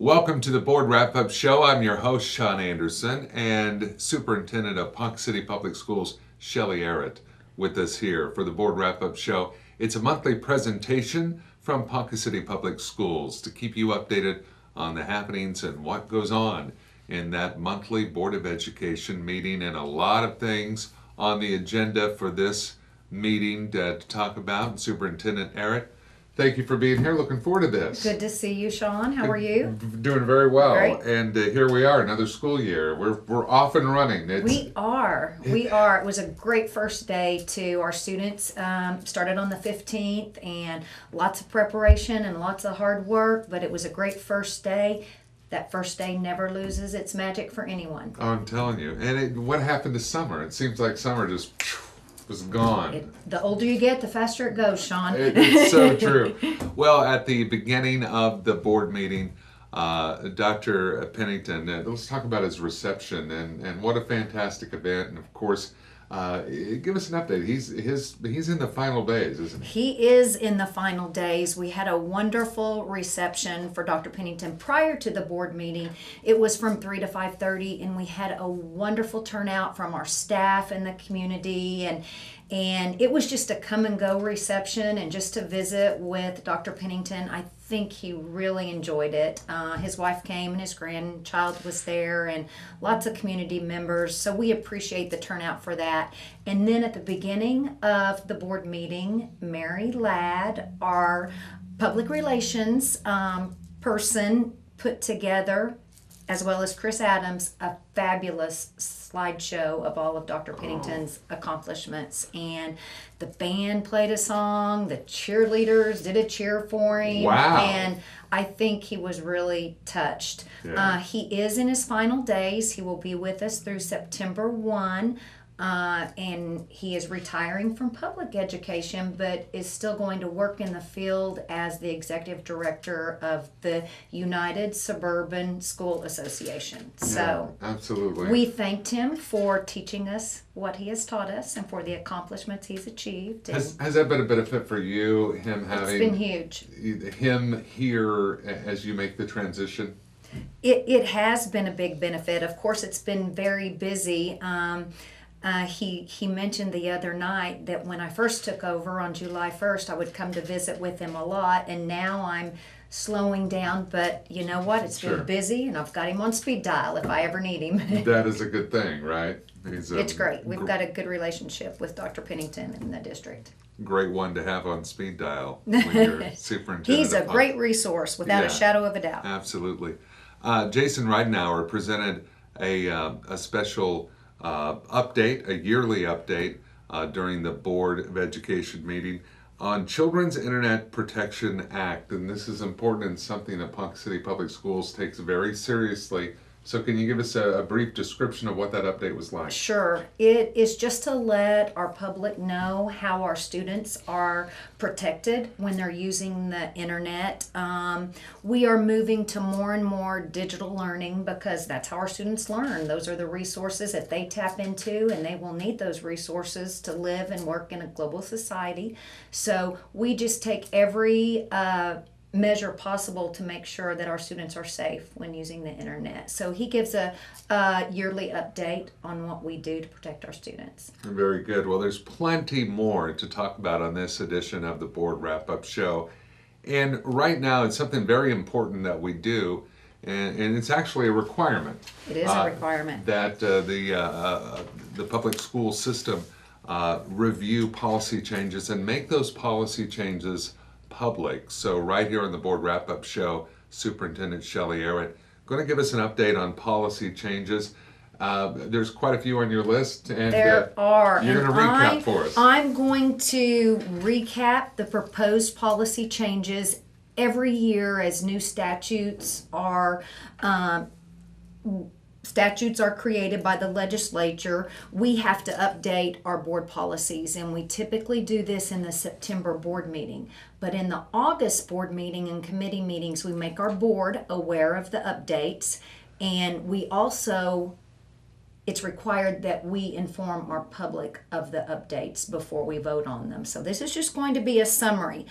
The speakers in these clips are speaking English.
Welcome to the Board Wrap-Up Show. I'm your host, Sean Anderson, and Superintendent of Ponca City Public Schools, Shelley Arrott, with us here for the Board Wrap-Up Show. It's a monthly presentation from Ponca City Public Schools to keep you updated on the happenings and what goes on in that monthly Board of Education meeting, and a lot of things on the agenda for this meeting to talk about. Superintendent Arrott, thank you for being here. Looking forward to this. Good to see you, Sean. How are you? Doing very well. Great. And here we are, another school year. We're off and running. We are. It was a great first day to our students. Started on the 15th, and lots of preparation and lots of hard work, but it was a great first day. That first day never loses its magic for anyone. Oh, I'm telling you. And what happened to summer? It seems like summer just was gone. The older you get, the faster it goes, Sean. It's so true. Well, at the beginning of the board meeting, Dr. Pennington, let's talk about his reception and what a fantastic event. And of course, give us an update. He's in the final days, isn't he? He is in the final days. We had a wonderful reception for Dr. Pennington prior to the board meeting. It was from 3 to 5:30, and we had a wonderful turnout from our staff and the community, and it was just a come and go reception and just to visit with Dr. Pennington. I think he really enjoyed it. His wife came and his grandchild was there and lots of community members. So we appreciate the turnout for that. And then at the beginning of the board meeting, Mary Ladd, our public relations person, put together, as well as Chris Adams, a fabulous slideshow of all of Dr. Pennington's accomplishments. And the band played a song, the cheerleaders did a cheer for him. Wow. And I think he was really touched. Yeah. He is in his final days. He will be with us through September 1. And he is retiring from public education, but is still going to work in the field as the executive director of the United Suburban School Association. So yeah, absolutely. We thanked him for teaching us what he has taught us and for the accomplishments he's achieved. Has that been a benefit for you, him having... It's been huge. Him here as you make the transition? It has been a big benefit. Of course, it's been very busy. He mentioned the other night that when I first took over on July 1st, I would come to visit with him a lot, and now I'm slowing down, but you know what? It's been busy, and I've got him on speed dial if I ever need him. That is a good thing, right? It's great. We've got a good relationship with Dr. Pennington in the district. Great one to have on speed dial when you're superintendent. He's a great resource, without a shadow of a doubt. Absolutely. Jason Ridenauer presented a special update, a yearly update during the Board of Education meeting on Children's Internet Protection Act. And this is important and something that Ponca City Public Schools takes very seriously. So can you give us a brief description of what that update was like? Sure. It is just to let our public know how our students are protected when they're using the internet. We are moving to more and more digital learning because that's how our students learn. Those are the resources that they tap into, and they will need those resources to live and work in a global society. So we just take every measure possible to make sure that our students are safe when using the internet. So he gives a yearly update on what we do to protect our students. Very good. Well, there's plenty more to talk about on this edition of the Board Wrap-Up Show. And right now, it's something very important that we do, and it's actually a requirement. It is a requirement. That the public school system review policy changes and make those policy changes public. So right here on the Board Wrap-Up Show, Superintendent Shelley Arrott going to give us an update on policy changes. There's quite a few on your list, and there are. You're going to recap for us. I'm going to recap the proposed policy changes every year as new statutes are created by the legislature. We have to update our board policies, and we typically do this in the September board meeting. But in the August board meeting and committee meetings, we make our board aware of the updates, and we also it's required that we inform our public of the updates before we vote on them. So this is just going to be a summary.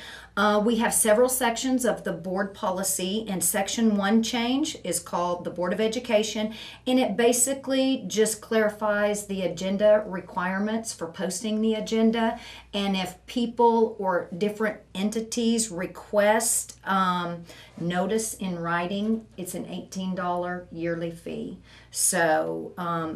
We have several sections of the board policy, and section 1 change is called the Board of Education, and it basically just clarifies the agenda requirements for posting the agenda, and if people or different entities request notice in writing, it's an $18 yearly fee. So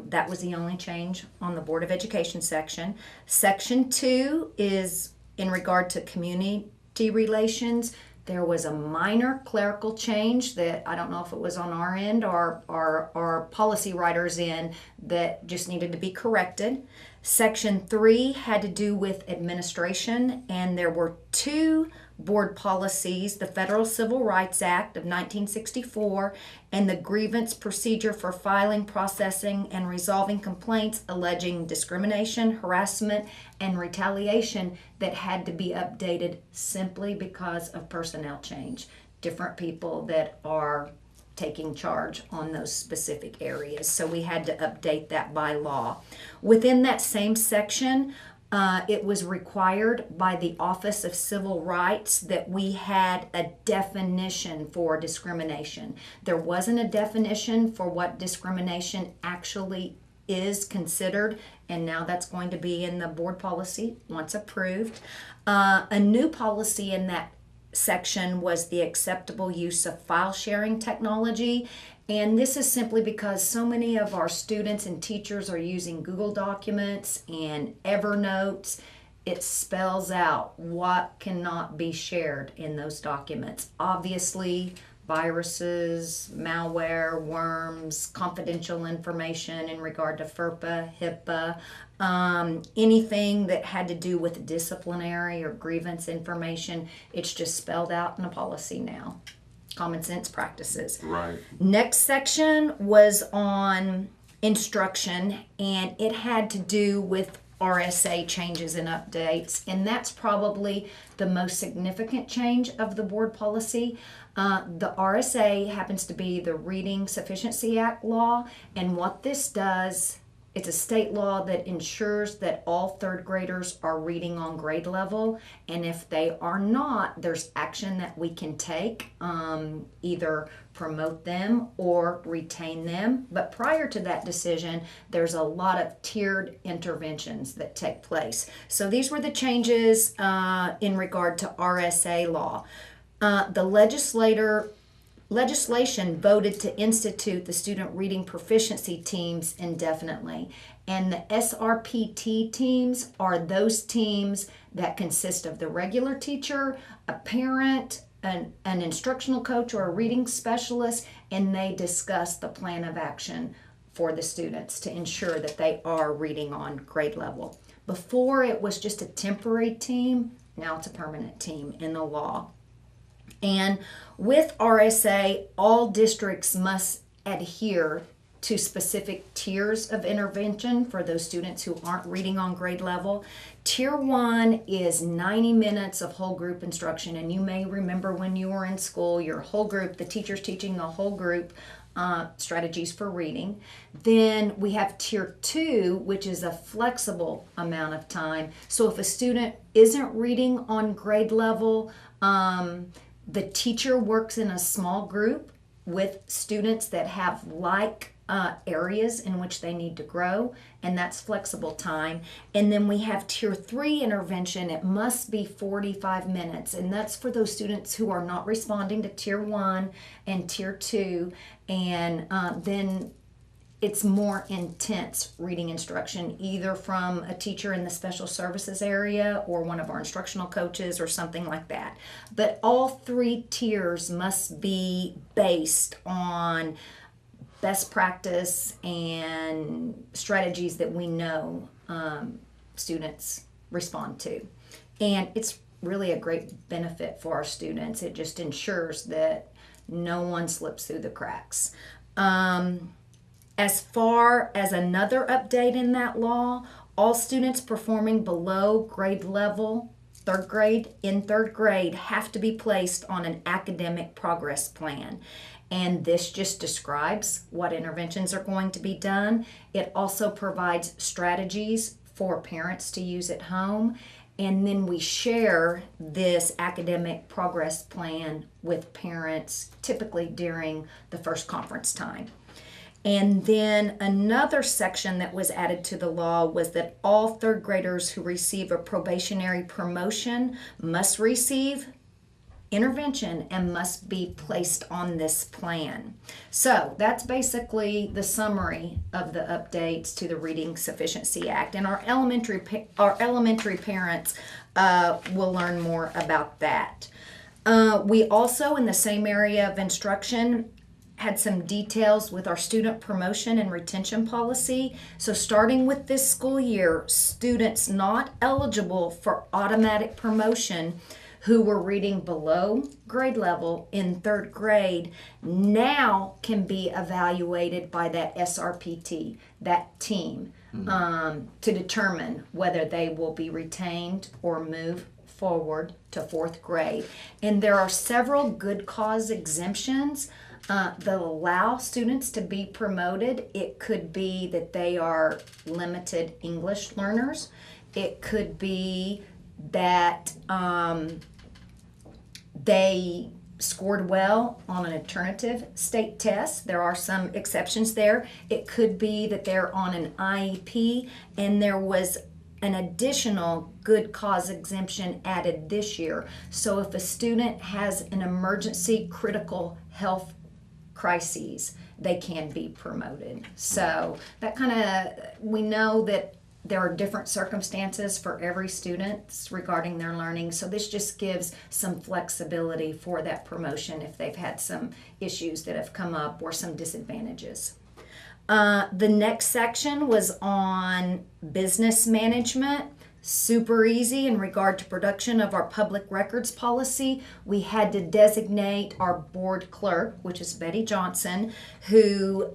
that was the only change on the Board of Education section. Section 2 is in regard to community relations. There was a minor clerical change that I don't know if it was on our end or our policy writers' end that just needed to be corrected. Section 3 had to do with administration, and there were 2 board policies, the Federal Civil Rights Act of 1964 and the Grievance Procedure for Filing, Processing, and Resolving Complaints alleging discrimination, harassment, and retaliation that had to be updated simply because of personnel change. Different people that are taking charge on those specific areas. So we had to update that by law. Within that same section, it was required by the Office of Civil Rights that we had a definition for discrimination. There wasn't a definition for what discrimination actually is considered, and now that's going to be in the board policy once approved. A new policy in that section was the acceptable use of file sharing technology. And this is simply because so many of our students and teachers are using Google Documents and Evernote. It spells out what cannot be shared in those documents. Obviously, viruses, malware, worms, confidential information in regard to FERPA, HIPAA, anything that had to do with disciplinary or grievance information, it's just spelled out in a policy now. Common sense practices. Right. Next section was on instruction, and it had to do with RSA changes and updates, and that's probably the most significant change of the board policy. The RSA happens to be the Reading Sufficiency Act law, and what this does, it's a state law that ensures that all third graders are reading on grade level, and if they are not, there's action that we can take, either promote them or retain them. But prior to that decision, there's a lot of tiered interventions that take place. So these were the changes in regard to RSA law. The legislation voted to institute the student reading proficiency teams indefinitely. And the SRPT teams are those teams that consist of the regular teacher, a parent, an instructional coach, or a reading specialist, and they discuss the plan of action for the students to ensure that they are reading on grade level. Before, it was just a temporary team. Now it's a permanent team in the law. And with RSA, all districts must adhere to specific tiers of intervention for those students who aren't reading on grade level. Tier 1 is 90 minutes of whole group instruction, and you may remember when you were in school, your whole group, the teacher's teaching the whole group strategies for reading. Then we have Tier 2, which is a flexible amount of time. So if a student isn't reading on grade level, the teacher works in a small group with students that have areas in which they need to grow, and that's flexible time. And then we have Tier 3 intervention. It must be 45 minutes, and that's for those students who are not responding to Tier 1 and Tier 2, and then it's more intense reading instruction, either from a teacher in the special services area or one of our instructional coaches or something like that. But all 3 tiers must be based on best practice and strategies that we know students respond to. And it's really a great benefit for our students. It just ensures that no one slips through the cracks. As far as another update in that law, all students performing below grade level in third grade have to be placed on an academic progress plan. And this just describes what interventions are going to be done. It also provides strategies for parents to use at home. And then we share this academic progress plan with parents, typically during the first conference time. And then another section that was added to the law was that all third graders who receive a probationary promotion must receive intervention and must be placed on this plan. So that's basically the summary of the updates to the Reading Sufficiency Act. And our elementary parents will learn more about that. We also, in the same area of instruction, had some details with our student promotion and retention policy. So starting with this school year, students not eligible for automatic promotion who were reading below grade level in third grade now can be evaluated by that SRPT, that team, to determine whether they will be retained or move forward to fourth grade. And there are several good cause exemptions that allow students to be promoted. It could be that they are limited English learners. It could be that they scored well on an alternative state test. There are some exceptions there. It could be that they're on an IEP and there was an additional good cause exemption added this year. So if a student has an emergency critical health crises, they can be promoted. So that kind of, we know that there are different circumstances for every student regarding their learning. So this just gives some flexibility for that promotion if they've had some issues that have come up or some disadvantages. The next section was on business management. Super easy in regard to production of our public records policy. We had to designate our board clerk, which is Betty Johnson, who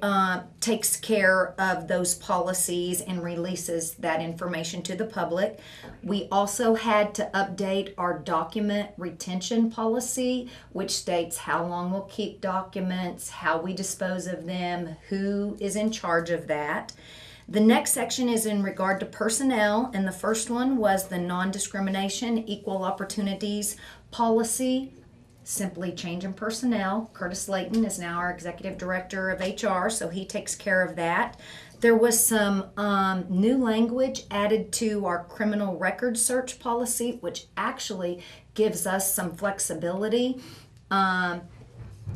takes care of those policies and releases that information to the public. We also had to update our document retention policy, which states how long we'll keep documents, how we dispose of them, who is in charge of that. The next section is in regard to personnel, and the first one was the non-discrimination, equal opportunities policy, simply change in personnel. Curtis Layton is now our executive director of HR, so he takes care of that. There was some new language added to our criminal record search policy, which actually gives us some flexibility.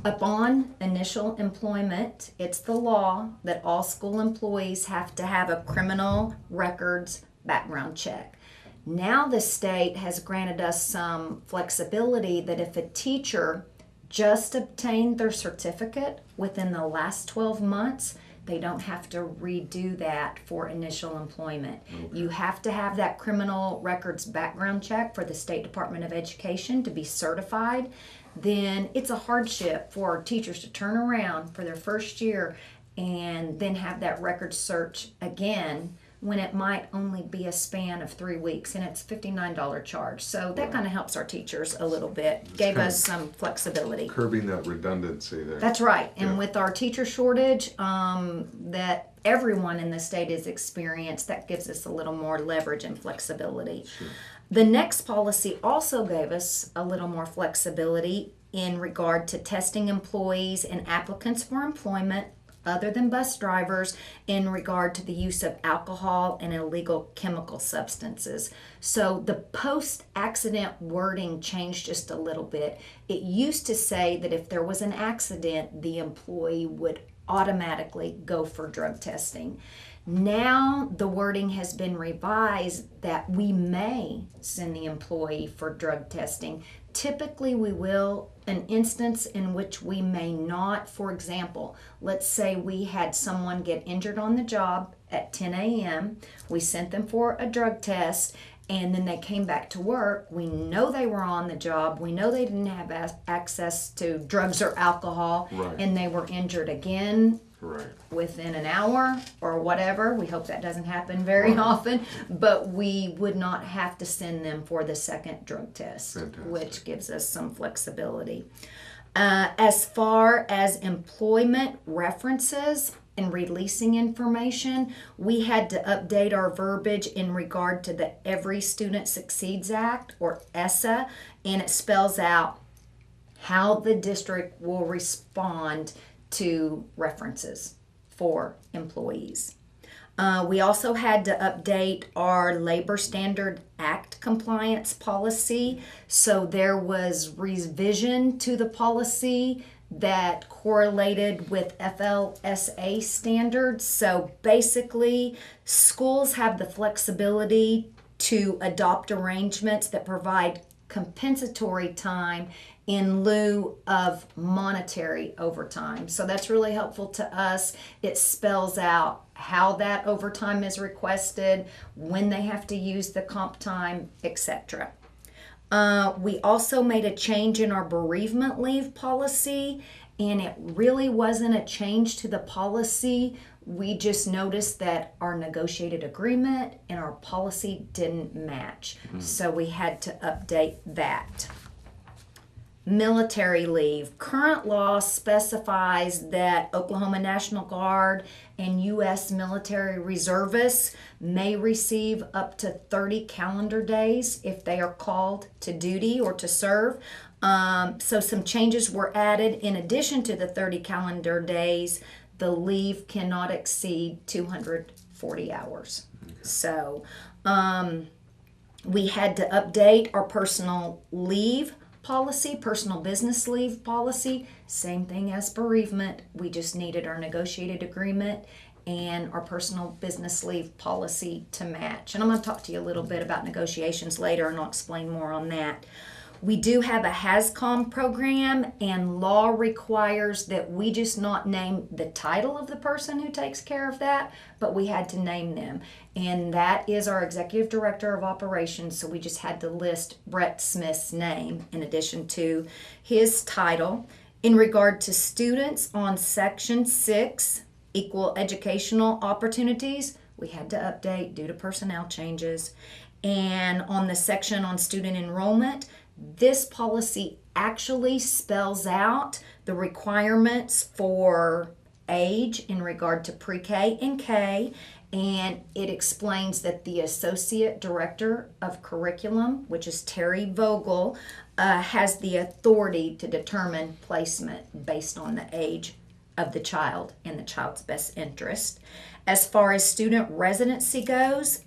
Upon initial employment, it's the law that all school employees have to have a criminal records background check. Now the state has granted us some flexibility that if a teacher just obtained their certificate within the last 12 months, they don't have to redo that for initial employment. Okay. You have to have that criminal records background check for the State Department of Education to be certified. Then it's a hardship for teachers to turn around for their first year and then have that record search again when it might only be a span of 3 weeks, and it's $59 charge. So that kind of helps our teachers a little bit, gave us some flexibility. Curbing that redundancy there. That's right. And with our teacher shortage that everyone in the state has experienced, that gives us a little more leverage and flexibility. Sure. The next policy also gave us a little more flexibility in regard to testing employees and applicants for employment other than bus drivers in regard to the use of alcohol and illegal chemical substances. So the post-accident wording changed just a little bit. It used to say that if there was an accident, the employee would automatically go for drug testing. Now the wording has been revised that we may send the employee for drug testing. Typically we will, an instance in which we may not. For example, let's say we had someone get injured on the job at 10 a.m. We sent them for a drug test and then they came back to work. We know they were on the job. We know they didn't have access to drugs or alcohol, right, and they were injured again Right. within an hour or whatever. We hope that doesn't happen very often, but we would not have to send them for the second drug test, Fantastic. which gives us some flexibility. As far as employment references and releasing information, we had to update our verbiage in regard to the Every Student Succeeds Act, or ESSA, and it spells out how the district will respond to references for employees. We also had to update our Labor Standard Act compliance policy. So there was revision to the policy that correlated with FLSA standards. So basically, schools have the flexibility to adopt arrangements that provide compensatory time in lieu of monetary overtime. So that's really helpful to us. It spells out how that overtime is requested, when they have to use the comp time, etc. We also made a change in our bereavement leave policy, and it really wasn't a change to the policy. We just noticed that our negotiated agreement and our policy didn't match. So we had to update that. Military leave. Current law specifies that Oklahoma National Guard and U.S. military reservists may receive up to 30 calendar days if they are called to duty or to serve. So some changes were added. In addition to the 30 calendar days, the leave cannot exceed 240 hours. Okay. So we had to update our personal leave policy, personal business leave policy, same thing as bereavement. We just needed our negotiated agreement and our personal business leave policy to match. And I'm going to talk to you a little bit about negotiations later, and I'll explain more on that. We do have a HASCOM program, and law requires that we just not name the title of the person who takes care of that, but we had to name them. And that is our Executive Director of Operations, so we just had to list Brett Smith's name in addition to his title. In regard to students on Section 6, Equal Educational Opportunities, we had to update due to personnel changes. And on the section on student enrollment, this policy actually spells out the requirements for age in regard to pre-K and K, and it explains that the Associate Director of Curriculum, which is Terry Vogel, has the authority to determine placement based on the age of the child and the child's best interest. As far as student residency goes,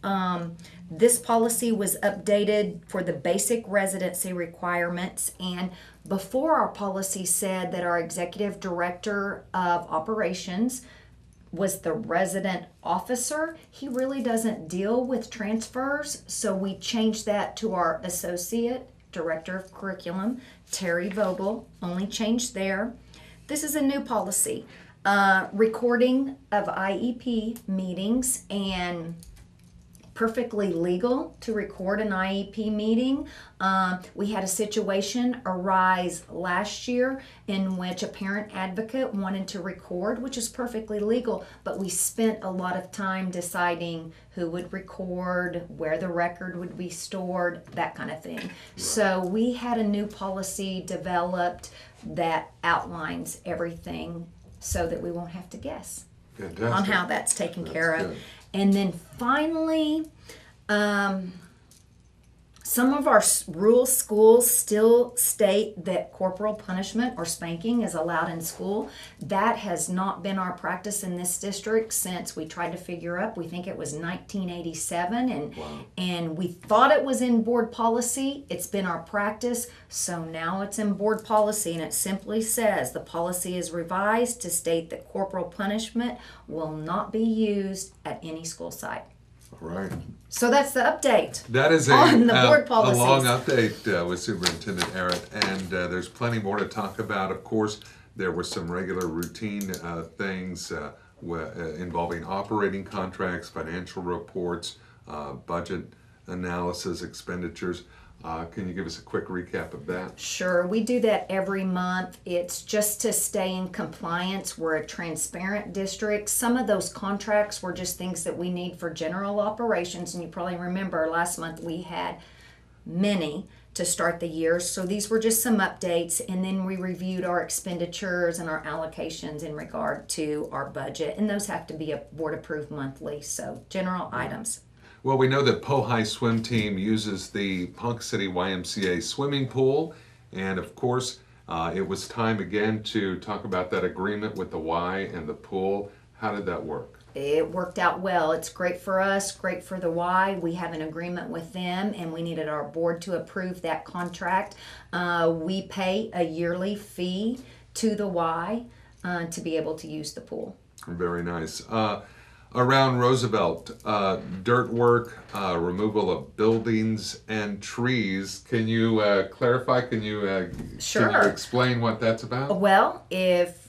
this policy was updated for the basic residency requirements, and before our policy said that our Executive Director of Operations was the resident officer. He really doesn't deal with transfers, so we changed that to our Associate Director of Curriculum, Terry Vogel, only changed there. This is a new policy. Recording of IEP meetings, and perfectly legal to record an IEP meeting. We had a situation arise last year in which a parent advocate wanted to record, which is perfectly legal, but we spent a lot of time deciding who would record, where the record would be stored, that kind of thing. Right. So we had a new policy developed that outlines everything so that we won't have to guess. Fantastic. On how that's taken care of. Good. And then finally, some of our rural schools still state that corporal punishment or spanking is allowed in school. That has not been our practice in this district since we tried to figure up. We think it was 1987, and wow. And we thought it was in board policy. It's been our practice, so now it's in board policy, and it simply says the policy is revised to state that corporal punishment will not be used at any school site. Right. So that's the update. That is on the board policies. A long update with Superintendent Arrott, and there's plenty more to talk about. Of course, there were some regular routine things involving operating contracts, financial reports, budget analysis, expenditures. Can you give us a quick recap of that? Sure, we do that every month. It's just to stay in compliance. We're a transparent district. Some of those contracts were just things that we need for general operations, and you probably remember last month we had many to start the year. So these were just some updates, and then we reviewed our expenditures and our allocations in regard to our budget, and those have to be board approved monthly. So general items. Well, we know that High swim team uses the Ponca City YMCA swimming pool, and of course, it was time again to talk about that agreement with the Y and the pool. How did that work? It worked out well. It's great for us, great for the Y. We have an agreement with them, and we needed our board to approve that contract. We pay a yearly fee to the Y to be able to use the pool. Very nice. Around Roosevelt, dirt work, removal of buildings and trees. Can you clarify? Sure. Can you explain what that's about? Well, if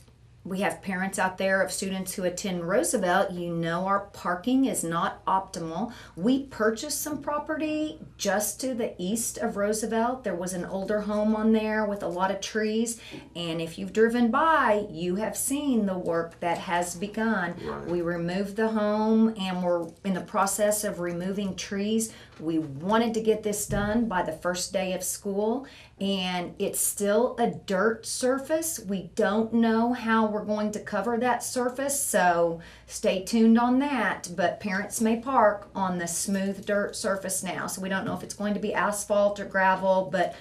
we have parents out there of students who attend Roosevelt, you know our parking is not optimal. We purchased some property just to the east of Roosevelt. There was an older home on there with a lot of trees, and if you've driven by, you have seen the work that has begun. Right. We removed the home, and we're in the process of removing trees. We wanted to get this done by the first day of school, and it's still a dirt surface. We don't know how we're going to cover that surface, so stay tuned on that. But parents may park on the smooth dirt surface now, so we don't know if it's going to be asphalt or gravel, but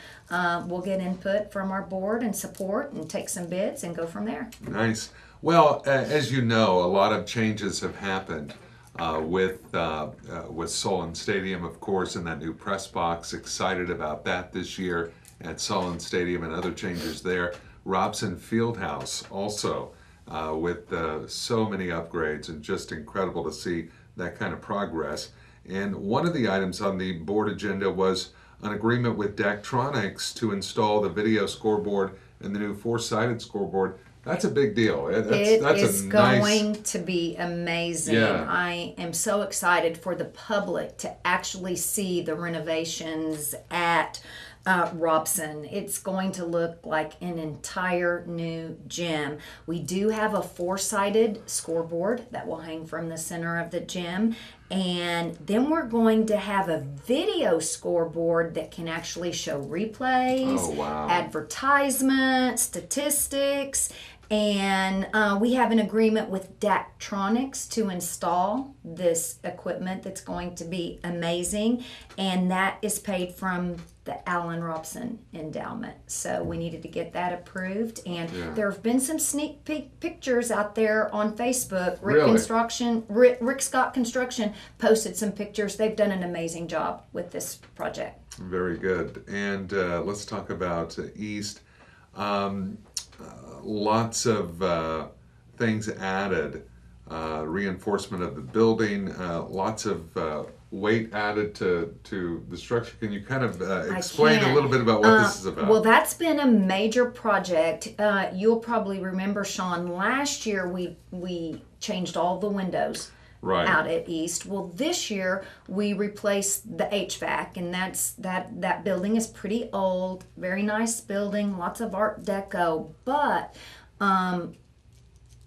we'll get input from our board and support and take some bids and go from there. Nice. Well, as you know, a lot of changes have happened with Solon Stadium, of course, and that new press box. Excited about that this year at Solon Stadium and other changes there. Robson Fieldhouse also with so many upgrades, and just incredible to see that kind of progress. And one of the items on the board agenda was an agreement with Daktronics to install the video scoreboard and the new four-sided scoreboard. That's a big deal. That's going to be amazing. Yeah. I am so excited for the public to actually see the renovations at Robson. It's going to look like an entire new gym. We do have a four-sided scoreboard that will hang from the center of the gym, and then we're going to have a video scoreboard that can actually show replays, Oh, wow. advertisements, statistics, and we have an agreement with Daktronics to install this equipment that's going to be amazing, and that is paid from the Allen Robson Endowment. So we needed to get that approved, and there have been some sneak peek pictures out there on Facebook. Rick Scott Construction posted some pictures. They've done an amazing job with this project. Very good. And let's talk about East. Lots of things added, reinforcement of the building, lots of weight added to the structure. Can you kind of explain a little bit about what this is about? Well, that's been a major project. You'll probably remember, Sean, last year we changed all the windows out at East. Well, this year we replaced the HVAC, and that building is pretty old, very nice building, lots of Art Deco, but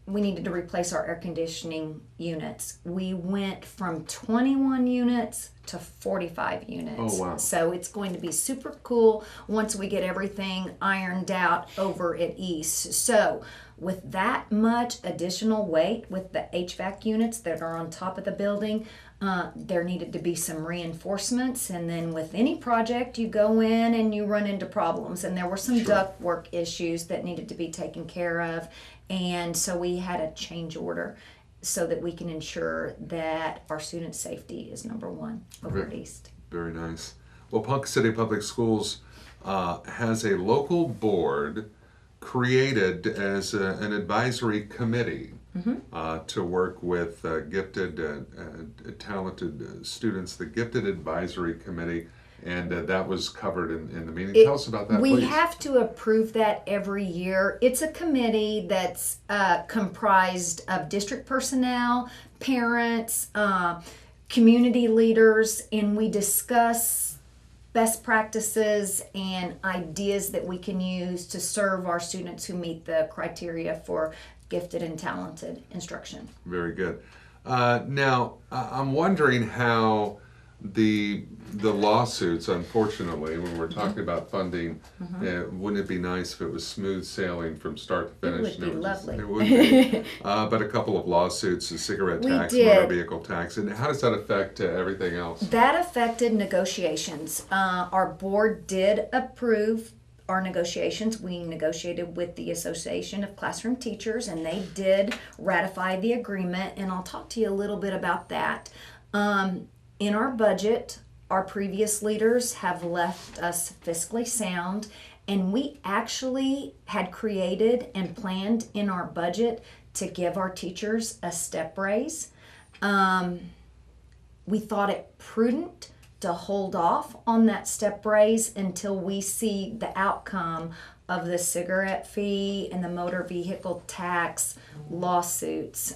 we needed to replace our air conditioning units. We went from 21 units to 45 units. Oh, wow. So it's going to be super cool once we get everything ironed out over at East. So with that much additional weight with the HVAC units that are on top of the building, there needed to be some reinforcements. And then with any project, you go in and you run into problems. And there were some ductwork issues that needed to be taken care of. And so we had a change order so that we can ensure that our student safety is number one over at East. Very nice. Well, Ponca City Public Schools has a local board created as an advisory committee to work with gifted, talented students, the Gifted Advisory Committee. And that was covered in the meeting. Tell us about that, please. We have to approve that every year. It's a committee that's comprised of district personnel, parents, community leaders, and we discuss best practices and ideas that we can use to serve our students who meet the criteria for gifted and talented instruction. Very good. Now, I'm wondering how the lawsuits, unfortunately, when we're talking about funding, wouldn't it be nice if it was smooth sailing from start to finish? It would be lovely. It would be. But a couple of lawsuits, the cigarette tax, motor vehicle tax, and how does that affect everything else? That affected negotiations. Our board did approve our negotiations. We negotiated with the Association of Classroom Teachers, and they did ratify the agreement, and I'll talk to you a little bit about that. In our budget, our previous leaders have left us fiscally sound, and we actually had created and planned in our budget to give our teachers a step raise. We thought it prudent to hold off on that step raise until we see the outcome of the cigarette fee and the motor vehicle tax lawsuits.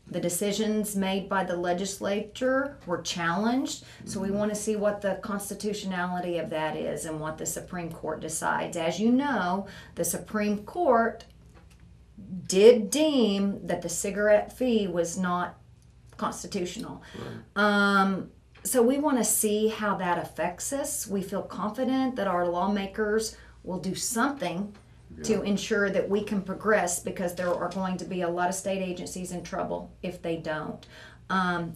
The decisions made by the legislature were challenged, so we want to see what the constitutionality of that is and what the Supreme Court decides. As you know, the Supreme Court did deem that the cigarette fee was not constitutional. Right. So we want to see how that affects us. We feel confident that our lawmakers will do something to ensure that we can progress, because there are going to be a lot of state agencies in trouble if they don't.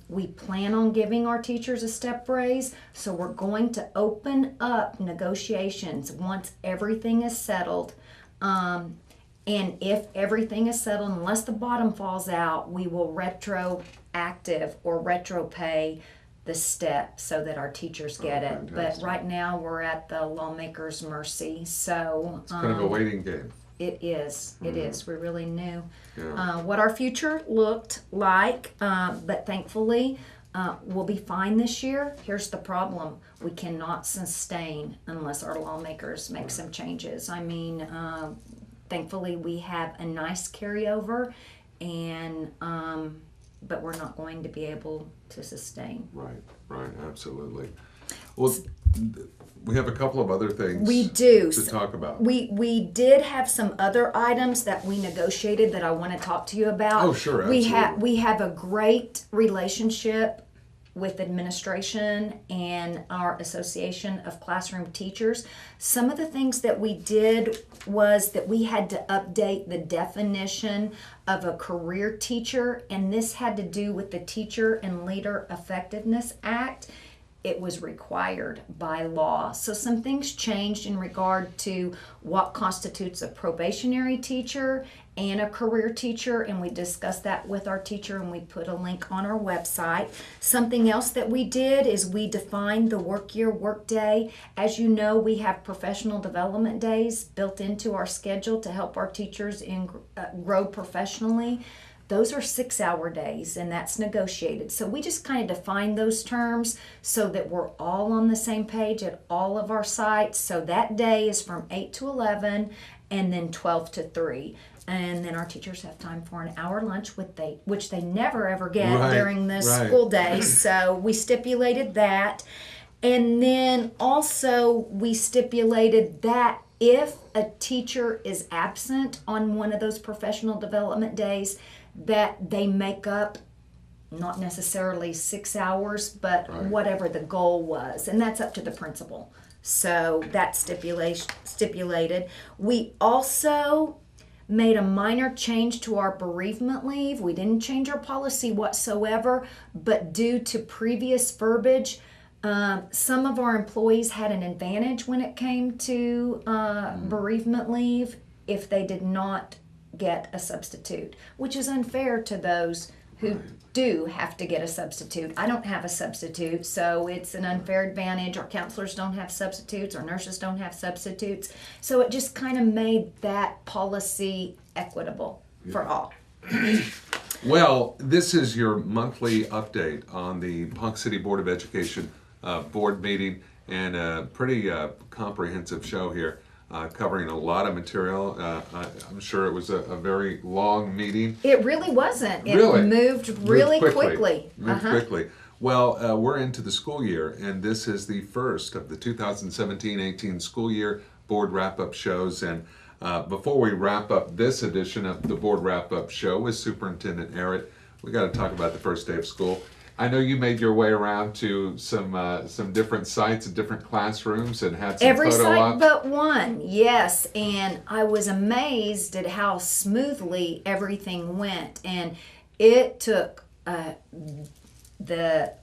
We plan on giving our teachers a step raise, so we're going to open up negotiations once everything is settled. And if everything is settled, unless the bottom falls out, we will retroactive or retro pay the step so that our teachers get it. Fantastic. But right now we're at the lawmakers' mercy. So it's kind of a waiting game. It is. It is. We really knew what our future looked like, but thankfully we'll be fine this year. Here's the problem: we cannot sustain unless our lawmakers make some changes. I mean, thankfully we have a nice carryover, and but we're not going to be able to sustain. Right, absolutely. Well, we have a couple of other things to talk about. We did have some other items that we negotiated that I want to talk to you about. Oh, sure, absolutely. We have a great relationship with administration and our Association of Classroom Teachers. Some of the things that we did was that we had to update the definition of a career teacher, and this had to do with the Teacher and Leader Effectiveness Act. It was required by law. So some things changed in regard to what constitutes a probationary teacher and a career teacher, and we discussed that with our teacher, and we put a link on our website. Something else that we did is we defined the work year, work day. As you know, we have professional development days built into our schedule to help our teachers grow professionally. Those are 6-hour days, and that's negotiated. So we just kind of define those terms so that we're all on the same page at all of our sites. So that day is from 8 to 11 and then 12 to 3. And then our teachers have time for an hour lunch, which they never ever get during the school day. So we stipulated that. And then also we stipulated that if a teacher is absent on one of those professional development days, that they make up not necessarily 6 hours, but whatever the goal was. And that's up to the principal. So that's stipulated. We also made a minor change to our bereavement leave. We didn't change our policy whatsoever, but due to previous verbiage, some of our employees had an advantage when it came to bereavement leave if they did not get a substitute, which is unfair to those who do have to get a substitute. I don't have a substitute, so it's an unfair advantage. Our counselors don't have substitutes, our nurses don't have substitutes. So it just kind of made that policy equitable for all. Well, this is your monthly update on the Ponca City Board of Education board meeting, and a pretty comprehensive show here. Covering a lot of material. I'm sure it was a very long meeting. It really wasn't. It really? moved really quickly. Moved quickly. Well, we're into the school year, and this is the first of the 2017-18 school year board wrap-up shows. And before we wrap up this edition of the board wrap-up show with Superintendent Arrott, we got to talk about the first day of school. I know you made your way around to some different sites and different classrooms and had some Every photo site ops. but one, yes. And I was amazed at how smoothly everything went. And it took the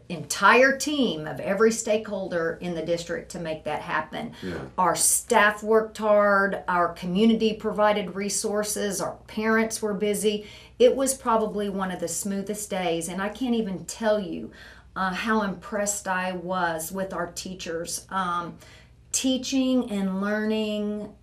entire team of every stakeholder in the district to make that happen. Yeah. Our staff worked hard, our community provided resources, our parents were busy. It was probably one of the smoothest days, and I can't even tell you how impressed I was with our teachers. Teaching and learning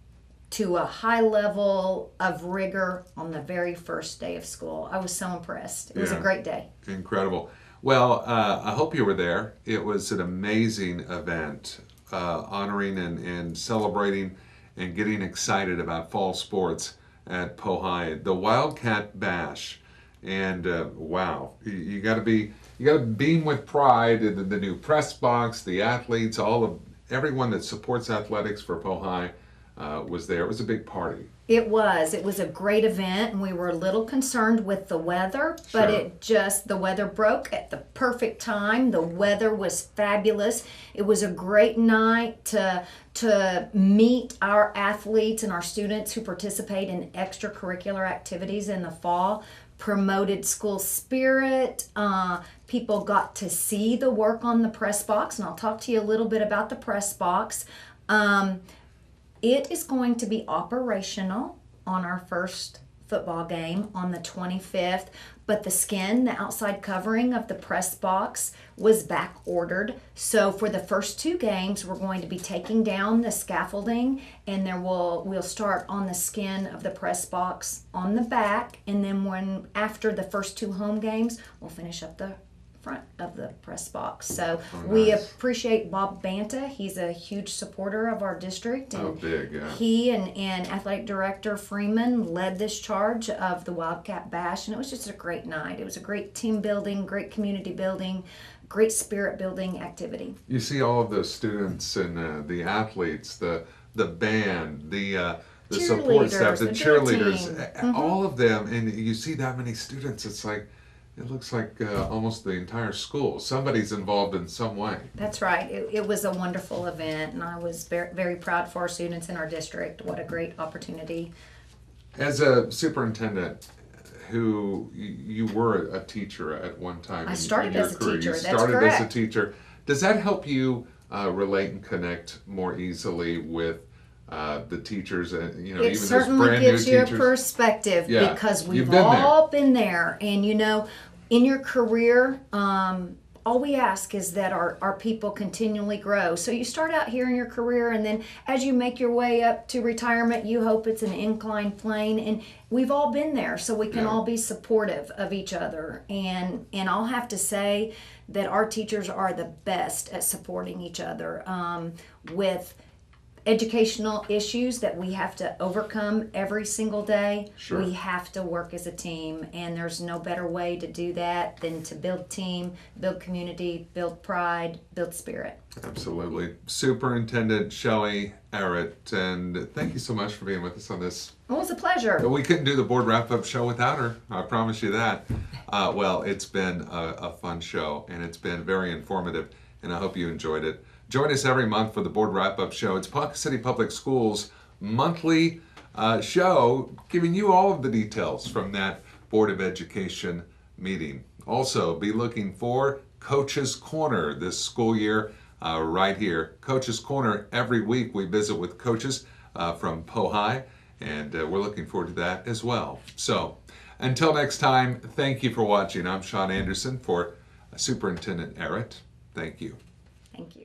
to a high level of rigor on the very first day of school. I was so impressed. It was a great day. Incredible. Well, I hope you were there. It was an amazing event, honoring and celebrating and getting excited about fall sports at Pohai. The Wildcat Bash, and wow, you got to beam with pride. The new press box, the athletes, everyone that supports athletics for Pohai was there. It was a big party. It was a great event, and we were a little concerned with the weather, but Sure. the weather broke at the perfect time. The weather was fabulous. It was a great night to meet our athletes and our students who participate in extracurricular activities in the fall. Promoted school spirit. People got to see the work on the press box, and I'll talk to you a little bit about the press box. It is going to be operational on our first football game on the 25th, but the outside covering of the press box was back ordered. So for the first two games, we're going to be taking down the scaffolding, and we'll start on the skin of the press box on the back, and then after the first two home games, we'll finish up the front of the press box. So we appreciate Bob Banta. He's a huge supporter of our district, and big, yeah. He and Athletic Director Freeman led this charge of the Wildcat Bash, and it was just a great night. It was a great team building, great community building, great spirit building activity. You see all of the students and the athletes, the band, the support staff, the cheerleaders, all of them, and you see that many students. It's like, it looks like almost the entire school. Somebody's involved in some way. That's right. It was a wonderful event, and I was very, very proud for our students in our district. What a great opportunity. As a superintendent, you were a teacher at one time. I started in your as a career. teacher. You That's started correct. as a teacher. Does that help you relate and connect more easily with the teachers? It even those certainly brand gives new you a teachers? perspective, Yeah, because we've you've been there. all been there. And in your career, all we ask is that our people continually grow. So you start out here in your career, and then as you make your way up to retirement, you hope it's an inclined plane. And we've all been there, so we can all be supportive of each other. And I'll have to say that our teachers are the best at supporting each other with educational issues that we have to overcome every single day. Sure. We have to work as a team, and there's no better way to do that than to build team, build community, build pride, build spirit. Absolutely. Superintendent Shelley Arrott, and thank you so much for being with us on this. It was a pleasure. We couldn't do the board wrap-up show without her. I promise you that. Well, it's been a fun show, and it's been very informative, and I hope you enjoyed it. Join us every month for the board wrap-up show. It's Ponca City Public Schools' monthly show, giving you all of the details from that Board of Education meeting. Also, be looking for Coach's Corner this school year right here. Coach's Corner, every week we visit with coaches from Pohai, and we're looking forward to that as well. So, until next time, thank you for watching. I'm Sean Anderson for Superintendent Arrott. Thank you. Thank you.